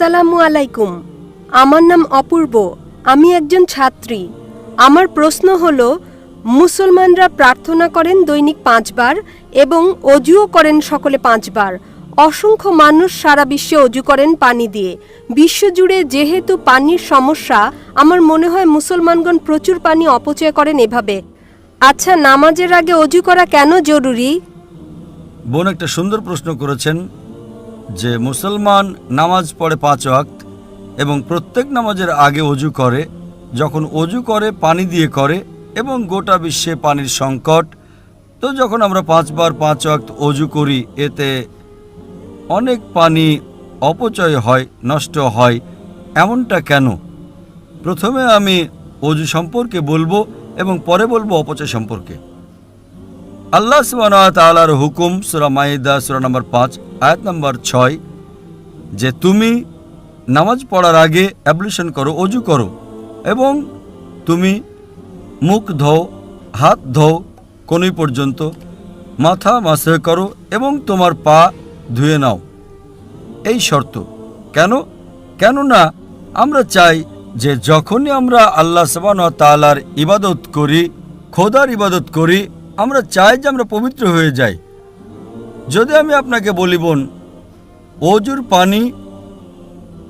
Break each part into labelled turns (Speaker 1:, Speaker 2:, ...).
Speaker 1: আসসালামু আলাইকুম। আমার নাম অপূর্ব। আমি একজন ছাত্রী। আমার প্রশ্ন হলো, মুসলমানরা প্রার্থনা করেন দৈনিক 5 বার এবং অজুও করেন সকলে 5 বার। অসংখ্য মানুষ সারা বিশ্বে অজু করেন পানি দিয়ে। বিশ্বজুড়ে যেহেতু পানির সমস্যা, আমার মনে হয় মুসলমানগণ প্রচুর পানি অপচয় করেন এভাবে। আচ্ছা, নামাজের আগে অজু করা কেন জরুরি?
Speaker 2: বোন একটা সুন্দর প্রশ্ন করেছেন যে মুসলমান নামাজ পড়ে 5 ওয়াক্ত এবং প্রত্যেক নামাজের আগে অজু করে। যখন অজু করে পানি দিয়ে করে এবং গোটা বিশ্বে পানির সংকট, তো যখন আমরা 5 বার 5 ওয়াক্ত অজু করি এতে অনেক পানি অপচয় হয়, নষ্ট হয়। এমনটা কেন? প্রথমে আমি অজু সম্পর্কে বলবো এবং পরে বলবো অপচয় সম্পর্কে। আল্লাহ সুবহানাহু ওয়া তাআলার হুকুম সূরা মাইদা সূরা নম্বর 5 আয়াত নম্বর 6 যে তুমি নামাজ পড়ার আগে অ্যাবলিউশন করো, অজু করো এবং তুমি মুখ ধোও, হাত ধোও কোনই পর্যন্ত, মাথা মাসহ করো এবং তোমার পা ধুয়ে নাও। এই শর্ত কেন? কেননা আমরা চাই যে যখনই আমরা আল্লাহ সুবহানাহু ওয়া তাআলার ইবাদত করি, খোদার ইবাদত করি, আমরা চাই যে আমরা পবিত্র হয়ে যাই। যদি আমি আপনাকে বলি বোন, অজুর পানি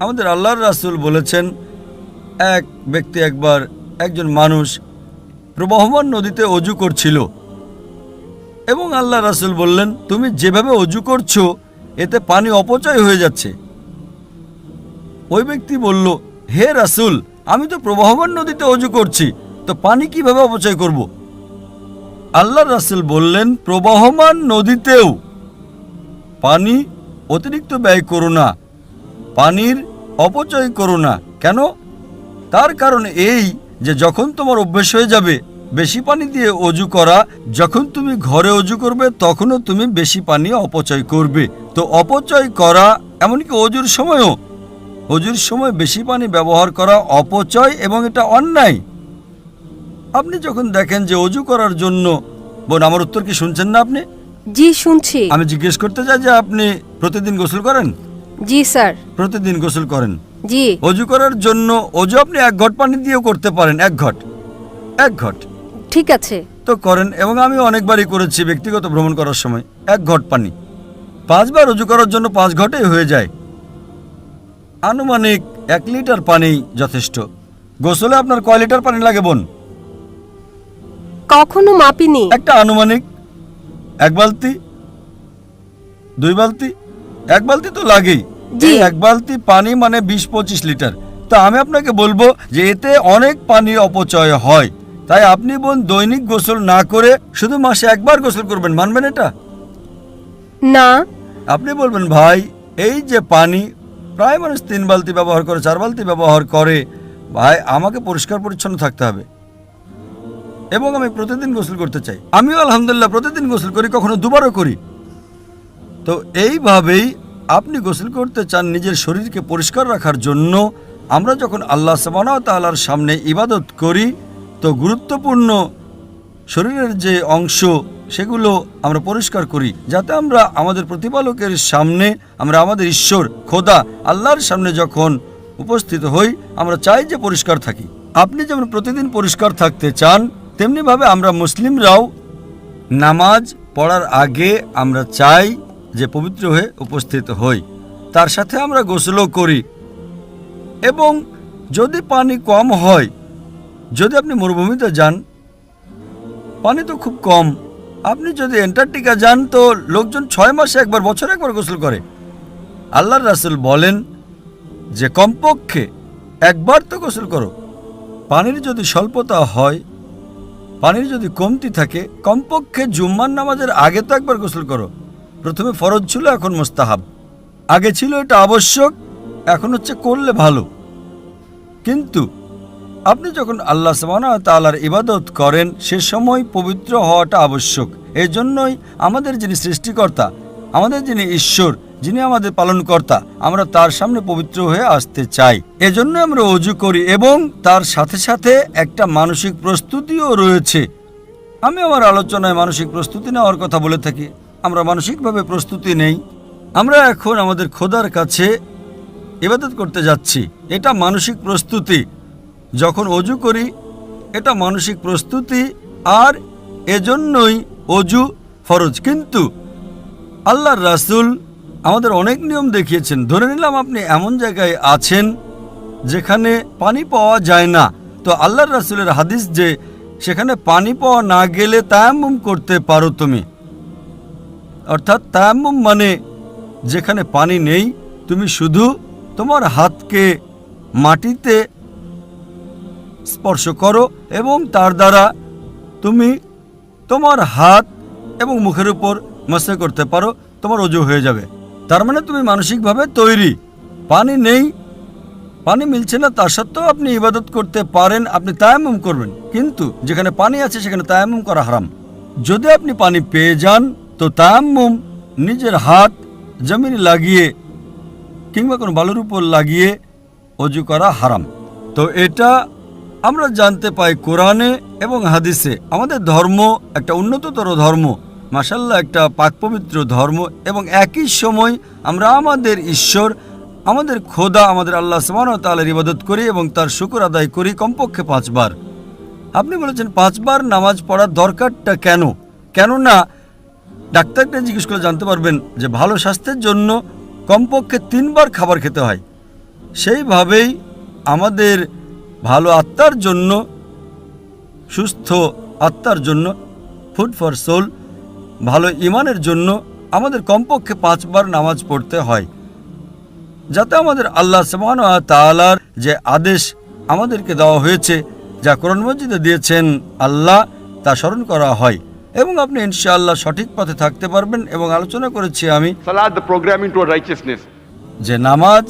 Speaker 2: আমাদের আল্লাহর রাসূল বলেছেন, এক ব্যক্তি একবার একজন মানুষ প্রবাহমান নদীতে অজু করছিল এবং আল্লাহ রাসূল বললেন, তুমি যেভাবে অজু করছো এতে পানি অপচয় হয়ে যাচ্ছে। ওই ব্যক্তি বলল, হে রাসূল, আমি তো প্রবাহমান নদীতে অজু করছি, তো পানি কিভাবে অপচয় করব? আল্লাহ রাসূল বললেন, প্রবাহমান নদীতেও পানি অতিরিক্ত ব্যয় করো না, পানির অপচয় করো না। কেন? তার কারণ এই যে যখন তোমার অভ্যেস হয়ে যাবে বেশি পানি দিয়ে অজু করা, যখন তুমি ঘরে অজু করবে তখনও তুমি বেশি পানি অপচয় করবে। তো অপচয় করা, এমনকি অজুর সময়ও, অজুর সময় বেশি পানি ব্যবহার করা অপচয় এবং এটা অন্যায়। আপনি যখন দেখেন যে অজু করার জন্য, বোন আমার উত্তর কি শুনছেন না আপনি?
Speaker 1: জি, শুনছি।
Speaker 2: আমি জিজ্ঞেস করতে চাই যে আপনি প্রতিদিন গোসল করেন?
Speaker 1: জি স্যার।
Speaker 2: প্রতিদিন গোসল করেন?
Speaker 1: জি।
Speaker 2: অজু করার জন্য অজু আপনি 1 ঘট পানি দিয়েও করতে পারেন, 1 ঘট, 1 ঘট
Speaker 1: ঠিক আছে।
Speaker 2: তো করেন। এবং আমি অনেকবারই করেছি ব্যক্তিগত ভ্রমণ করার সময় 1 ঘট পানি। 5 বার অজু করার জন্য 5 ঘটেই হয়ে যায়। আনুমানিক 1 লিটার পানি যথেষ্ট। গোসলে আপনার কয় লিটার পানি লাগে বোন?
Speaker 1: কখনো মাপিনি।
Speaker 2: একটা আনুমানিক 1 বালতি, 2 বালতি, 1 বালতি তো লাগেই।
Speaker 1: জি।
Speaker 2: 1 বালতি পানি মানে 20-25 লিটার। তো আমি আপনাকে বলবো যে এতে অনেক পানি অপচয় হয়। তাই আপনি বোন দৈনিক গোসল না করে শুধু মাসে 1 বার গোসল করবেন, মানবেন এটা?
Speaker 1: না।
Speaker 2: আপনি বলবেন, ভাই এই যে পানি প্রায় মানুষ 3 বালতি ব্যবহার করে, 4 বালতি ব্যবহার করে, ভাই আমাকে পরিষ্কার পরিচ্ছন্ন থাকতে হবে এবং আমি প্রতিদিন গোসল করতে চাই। আমিও আলহামদুলিল্লাহ প্রতিদিন গোসল করি, কখনো 2 বারও করি। তো এইভাবেই আপনি গোসল করতে চান নিজের শরীরকে পরিষ্কার রাখার জন্য। আমরা যখন আল্লাহ সুবহানাহু ওয়া তাআলার সামনে ইবাদত করি তো গুরুত্বপূর্ণ শরীরের যে অংশ সেগুলো আমরা পরিষ্কার করি, যাতে আমরা আমাদের প্রতিপালকের সামনে, আমরা আমাদের ঈশ্বর খোদা আল্লাহর সামনে যখন উপস্থিত হই আমরা চাই যে পরিষ্কার থাকি। আপনি যেমন প্রতিদিন পরিষ্কার থাকতে চান, তেমনিভাবে আমরা মুসলিমরাও নামাজ পড়ার আগে আমরা চাই যে পবিত্র হয়ে উপস্থিত হই। তার সাথে আমরা গোসলও করি। এবং যদি পানি কম হয়, যদি আপনি মরুভূমিতে যান পানি তো খুব কম, আপনি যদি অ্যান্টার্কটিকা যান তো লোকজন 6 মাসে একবার, বছরে একবার গোসল করে। আল্লাহর রাসূল বলেন যে কমপক্ষে 1 বার তো গোসল করো। পানির যদি স্বল্পতা হয়, পানির যদি কমতি থাকে, কমপক্ষে জুম্মার নামাজের আগে তো 1 বার গোসল করো। প্রথমে ফরজ ছিল, এখন মুস্তাহাব। আগে ছিল এটা আবশ্যক, এখন হচ্ছে করলে ভালো। কিন্তু আপনি যখন আল্লাহ সুবহানাহু ওয়া তাআলার ইবাদত করেন সে সময় পবিত্র হওয়াটা আবশ্যক। এই জন্যই আমাদের যিনি সৃষ্টিকর্তা, আমাদের যিনি ঈশ্বর, যিনি আমাদের পালনকর্তা, আমরা তার সামনে পবিত্র হয়ে আসতে চাই। এজন্য আমরা ওযু করি এবং তার সাথে সাথে একটা মানসিক প্রস্তুতিও রয়েছে। আমি আমার আলোচনায় মানসিক প্রস্তুতি নেওয়ার কথা বলে থাকি। আমরা মানসিকভাবে প্রস্তুতি নেই। আমরা এখন আমাদের খোদার কাছে ইবাদত করতে যাচ্ছি, এটা মানসিক প্রস্তুতি। যখন অজু করি এটা মানসিক প্রস্তুতি, আর এজন্যই অজু ফরজ। কিন্তু আল্লাহর রাসূল আমাদের অনেক নিয়ম দেখিয়েছেন। ধরে নিলাম আপনি এমন জায়গায় আছেন যেখানে পানি পাওয়া যায় না, তো আল্লাহর রাসূলের হাদিস যে সেখানে পানি পাওয়া না গেলে তায়াম্মুম করতে পারো তুমি। অর্থাৎ তায়াম্মুম মানে যেখানে পানি নেই তুমি শুধু তোমার হাতকে মাটিতে স্পর্শ করো এবং তার দ্বারা তুমি তোমার হাত এবং মুখের উপর মাসা করতে পারো, তোমার অজু হয়ে যাবে। তার মানে তুমি মানসিকভাবে তৈরি। পানি নেই, পানি মিলছে না, তা সত্ত্বেও আপনি ইবাদত করতে পারেন, আপনি তায়াম্মুম করবেন। কিন্তু যেখানে পানি আছে সেখানে তায়াম্মুম করা হারাম। যদি আপনি পানি পেয়ে যান তো তায়াম্মুম নিজের হাত জমিনে লাগিয়ে কিংবা কোনো বালুর উপর লাগিয়ে অজু করা হারাম। তো এটা আমরা জানতে পাই কোরআনে এবং হাদিসে। আমাদের ধর্ম একটা উন্নততর ধর্ম, মাশাআল্লাহ একটা পাকপবিত্র ধর্ম, এবং একই সময় আমরা আমাদের ঈশ্বর, আমাদের খোদা, আমাদের আল্লাহ সুবহানাহু ওয়া তাআলার ইবাদত করি এবং তার শুকর আদায় করি কমপক্ষে 5 বার। আপনি বলেছেন 5 বার নামাজ পড়ার দরকারটা কেন? কেননা ডাক্তারকে জিজ্ঞেস করে জানতে পারবেন যে ভালো স্বাস্থ্যের জন্য কমপক্ষে 3 বার খাবার খেতে হয়। সেইভাবেই আমাদের ভালো আত্মার জন্য, সুস্থ আত্মার জন্য, ফুড ফর সোল, ভালো ঈমানের জন্য আমাদের কমপক্ষে 5 বার নামাজ পড়তে হয়, যাতে আমাদের আল্লাহ সুবহানাহু ওয়া তাআলার যে আদেশ আমাদেরকে দেওয়া হয়েছে, যা কোরআন মজিদে দিয়েছেন আল্লাহ, তা স্মরণ করা হয়। এবং আপনি ইনশাআল্লাহ সঠিক পথে থাকতে পারবেন। এবং আলোচনা করেছি আমি
Speaker 3: Salat, the programming toward righteousness.
Speaker 2: যে নামাজ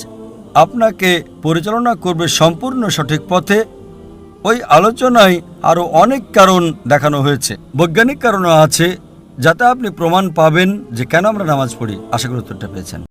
Speaker 2: আপনাকে পরিচালনা করবে সম্পূর্ণ সঠিক পথে। ওই আলোচনায় আরও অনেক কারণ দেখানো হয়েছে, বৈজ্ঞানিক কারণও আছে, যাতে আপনি প্রমাণ পাবেন যে কেন আমরা নামাজ পড়ি। আশা করি উত্তরটা পেয়েছেন।